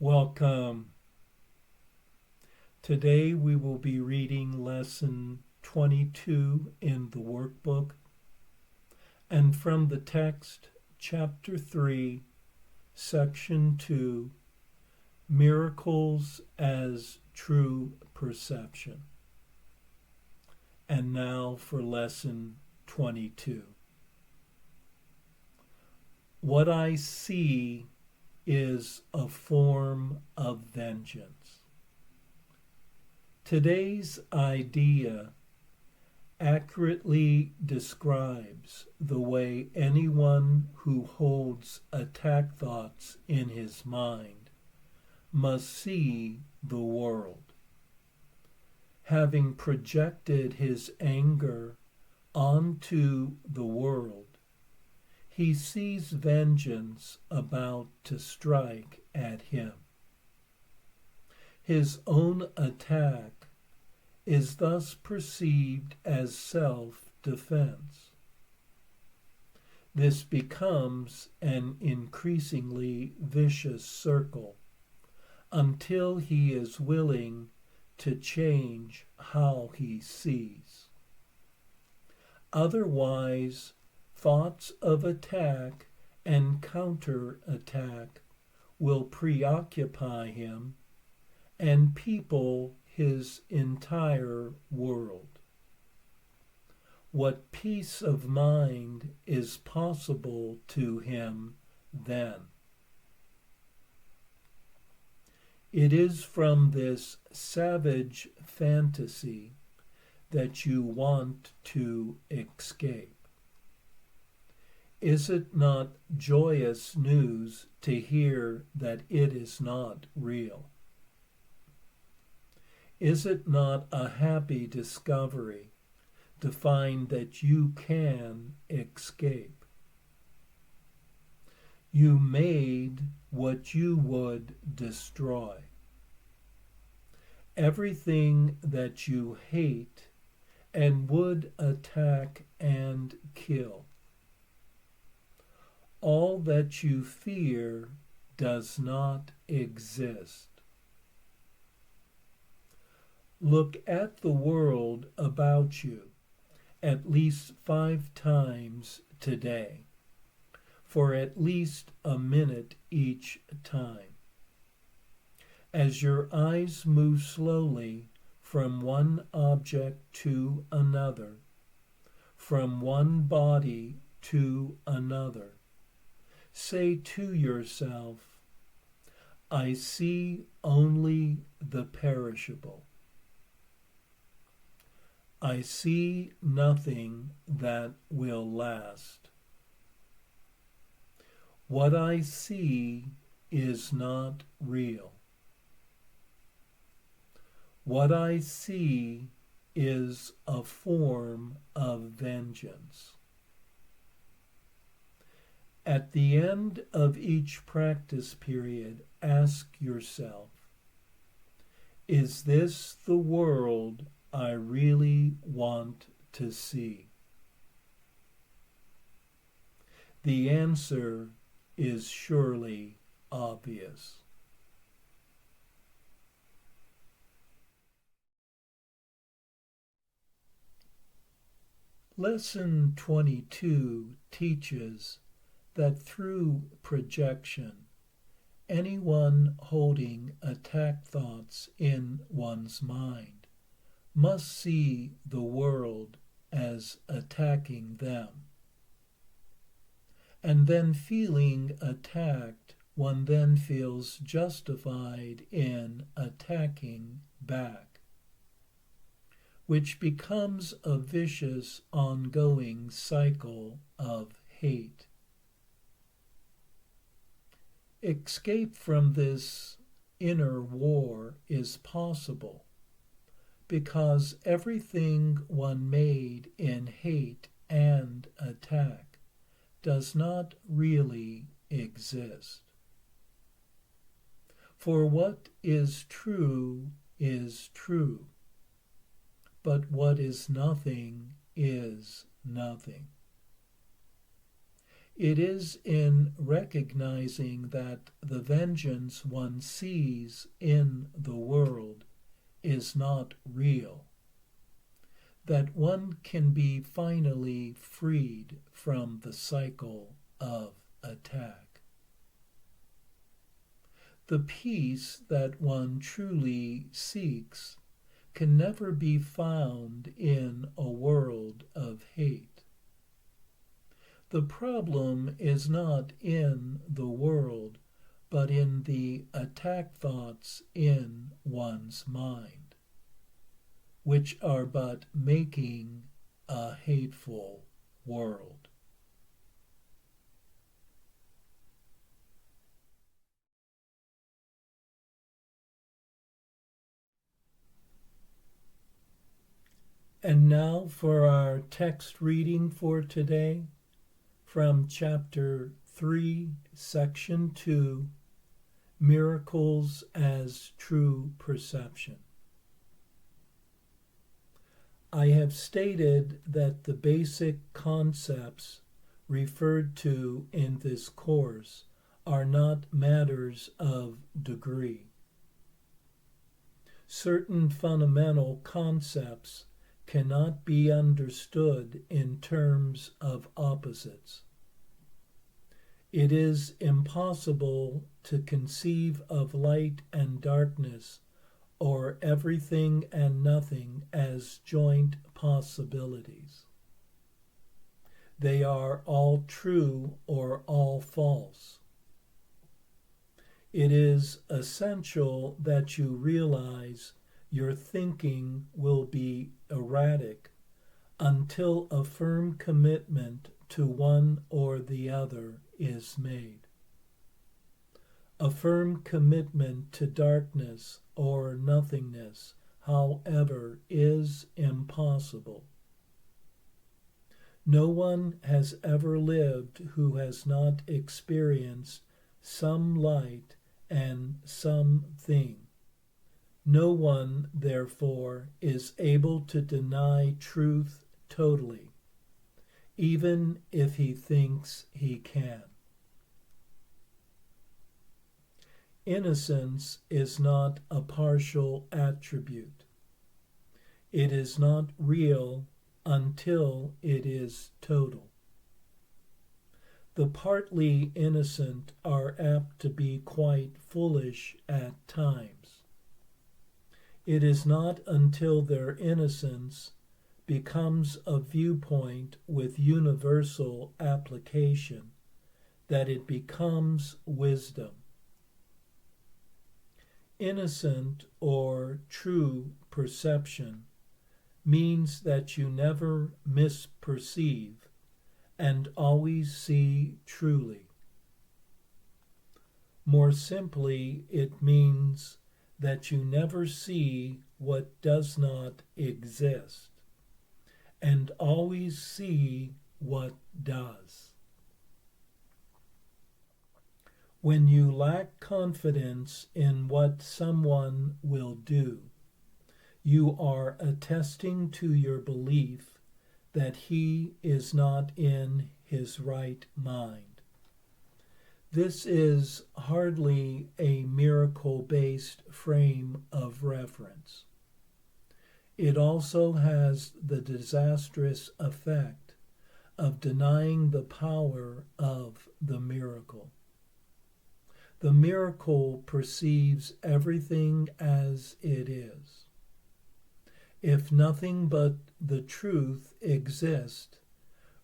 Welcome. Today we will be reading lesson 22 in the workbook and from the text, chapter 3, section 2, Miracles as True Perception. And now for lesson 22. What I see is a form of vengeance. Today's idea accurately describes the way anyone who holds attack thoughts in his mind must see the world. Having projected his anger onto the world, he sees vengeance about to strike at him. His own attack is thus perceived as self-defense. This becomes an increasingly vicious circle until he is willing to change how he sees. Otherwise, thoughts of attack and counterattack will preoccupy him and people his entire world. What peace of mind is possible to him then? It is from this savage fantasy that you want to escape. Is it not joyous news to hear that it is not real? Is it not a happy discovery to find that you can escape? You made what you would destroy. Everything that you hate and would attack and kill. All that you fear does not exist. Look at the world about you at least 5 times today, for at least a minute each time. As your eyes move slowly from one object to another, from one body to another, say to yourself, I see only the perishable. I see nothing that will last. What I see is not real. What I see is a form of vengeance. At the end of each practice period, ask yourself, is this the world I really want to see? The answer is surely obvious. Lesson 22 teaches that through projection, anyone holding attack thoughts in one's mind must see the world as attacking them. And then feeling attacked, one then feels justified in attacking back, which becomes a vicious, ongoing cycle of hate. Escape from this inner war is possible because everything one made in hate and attack does not really exist. For what is true, but what is nothing is nothing. It is in recognizing that the vengeance one sees in the world is not real that one can be finally freed from the cycle of attack. The peace that one truly seeks can never be found in a world of hate. The problem is not in the world, but in the attack thoughts in one's mind, which are but making a hateful world. And now for our text reading for today from chapter 3, section 2, Miracles as True Perception. I have stated that the basic concepts referred to in this course are not matters of degree. Certain fundamental concepts cannot be understood in terms of opposites. It is impossible to conceive of light and darkness or everything and nothing as joint possibilities. They are all true or all false. It is essential that you realize your thinking will be erratic until a firm commitment to one or the other is made. A firm commitment to darkness or nothingness, however, is impossible. No one has ever lived who has not experienced some light and something. No one, therefore, is able to deny truth totally, even if he thinks he can. Innocence is not a partial attribute. It is not real until it is total. The partly innocent are apt to be quite foolish at times. It is not until their innocence becomes a viewpoint with universal application that it becomes wisdom. Innocent or true perception means that you never misperceive and always see truly. More simply, it means that you never see what does not exist and always see what does. When you lack confidence in what someone will do, you are attesting to your belief that he is not in his right mind. This is hardly a miracle-based frame of reference. It also has the disastrous effect of denying the power of the miracle. The miracle perceives everything as it is. If nothing but the truth exists,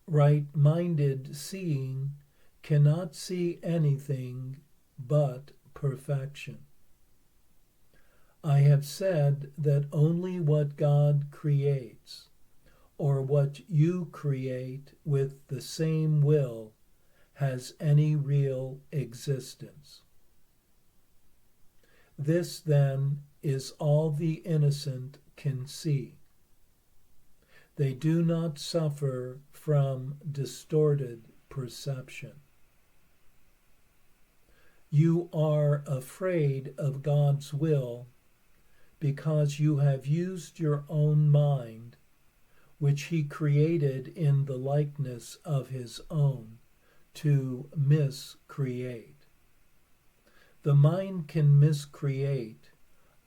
right-minded seeing cannot see anything but perfection. I have said that only what God creates, or what you create with the same will, has any real existence. This, then, is all the innocent can see. They do not suffer from distorted perception. You are afraid of God's will because you have used your own mind, which he created in the likeness of his own, to miscreate. The mind can miscreate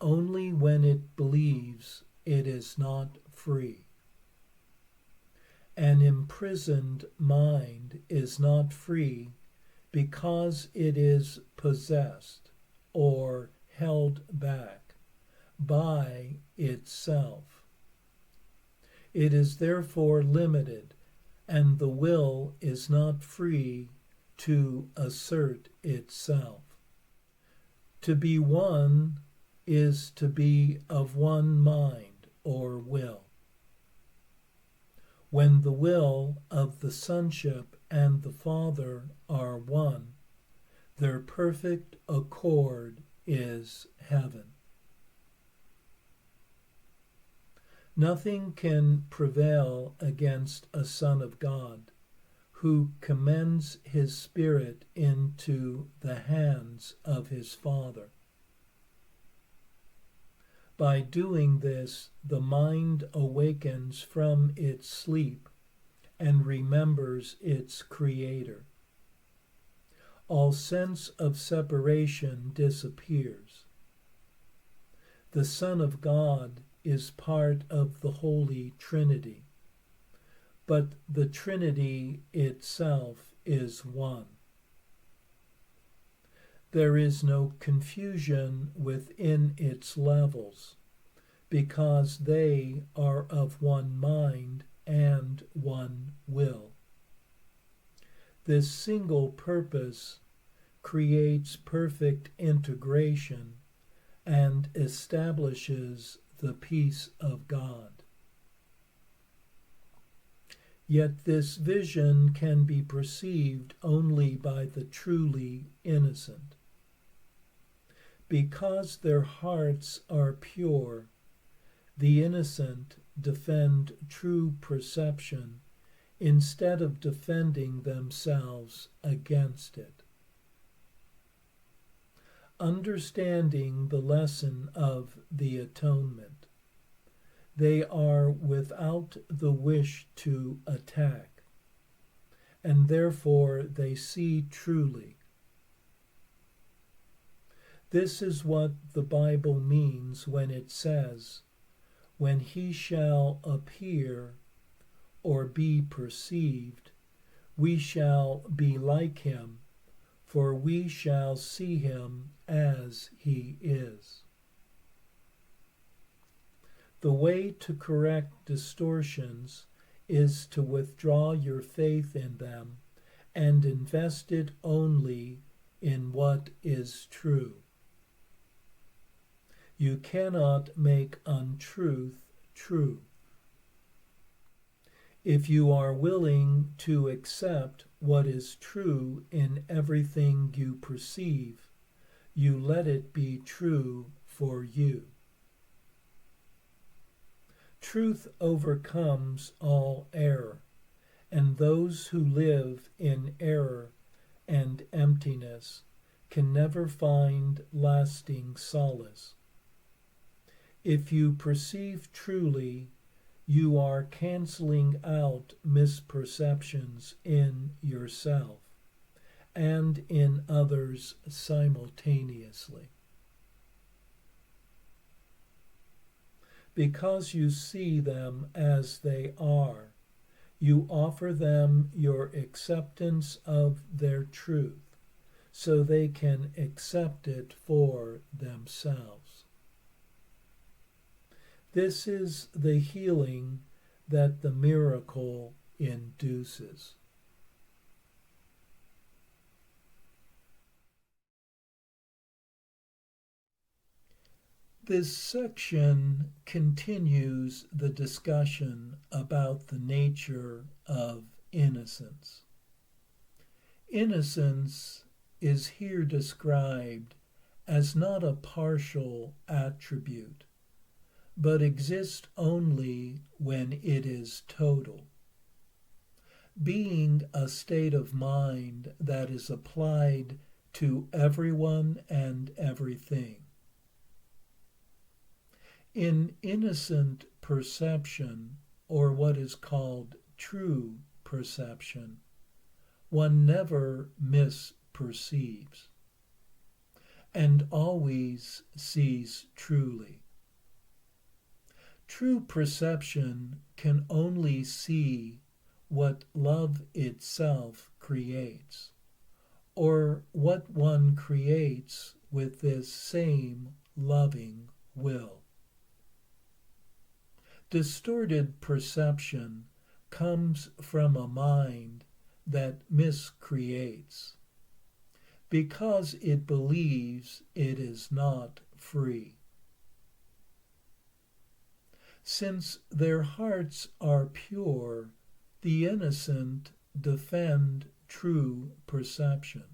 only when it believes it is not free. An imprisoned mind is not free because it is possessed or held back by itself. It is therefore limited, and the will is not free to assert itself. To be one is to be of one mind or will. When the will of the Sonship and the Father are one, their perfect accord is heaven. Nothing can prevail against a Son of God who commends his spirit into the hands of his Father. By doing this, the mind awakens from its sleep and remembers its Creator. All sense of separation disappears. The Son of God is part of the Holy Trinity, but the Trinity itself is one. There is no confusion within its levels, because they are of one mind and one will. This single purpose creates perfect integration and establishes the peace of God. Yet this vision can be perceived only by the truly innocent. Because their hearts are pure, the innocent defend true perception instead of defending themselves against it. Understanding the lesson of the atonement, they are without the wish to attack, and therefore they see truly. This is what the Bible means when it says, "When he shall appear or be perceived, we shall be like him, for we shall see him as he is." The way to correct distortions is to withdraw your faith in them and invest it only in what is true. You cannot make untruth true. If you are willing to accept what is true in everything you perceive, you let it be true for you. Truth overcomes all error, and those who live in error and emptiness can never find lasting solace. If you perceive truly, you are canceling out misperceptions in yourself and in others simultaneously. Because you see them as they are, you offer them your acceptance of their truth, so they can accept it for themselves. This is the healing that the miracle induces. This section continues the discussion about the nature of innocence. Innocence is here described as not a partial attribute, but exists only when it is total, being a state of mind that is applied to everyone and everything. In innocent perception, or what is called true perception, one never misperceives, and always sees truly. True perception can only see what love itself creates, or what one creates with this same loving will. Distorted perception comes from a mind that miscreates, because it believes it is not free. Since their hearts are pure, the innocent defend true perception,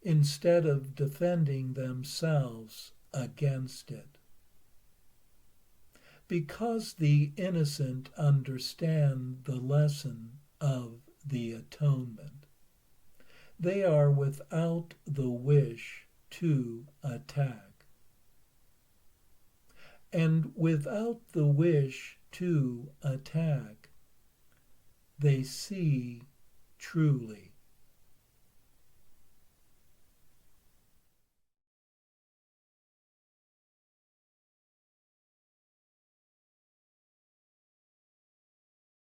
instead of defending themselves against it. Because the innocent understand the lesson of the atonement, they are without the wish to attack. And without the wish to attack, they see truly.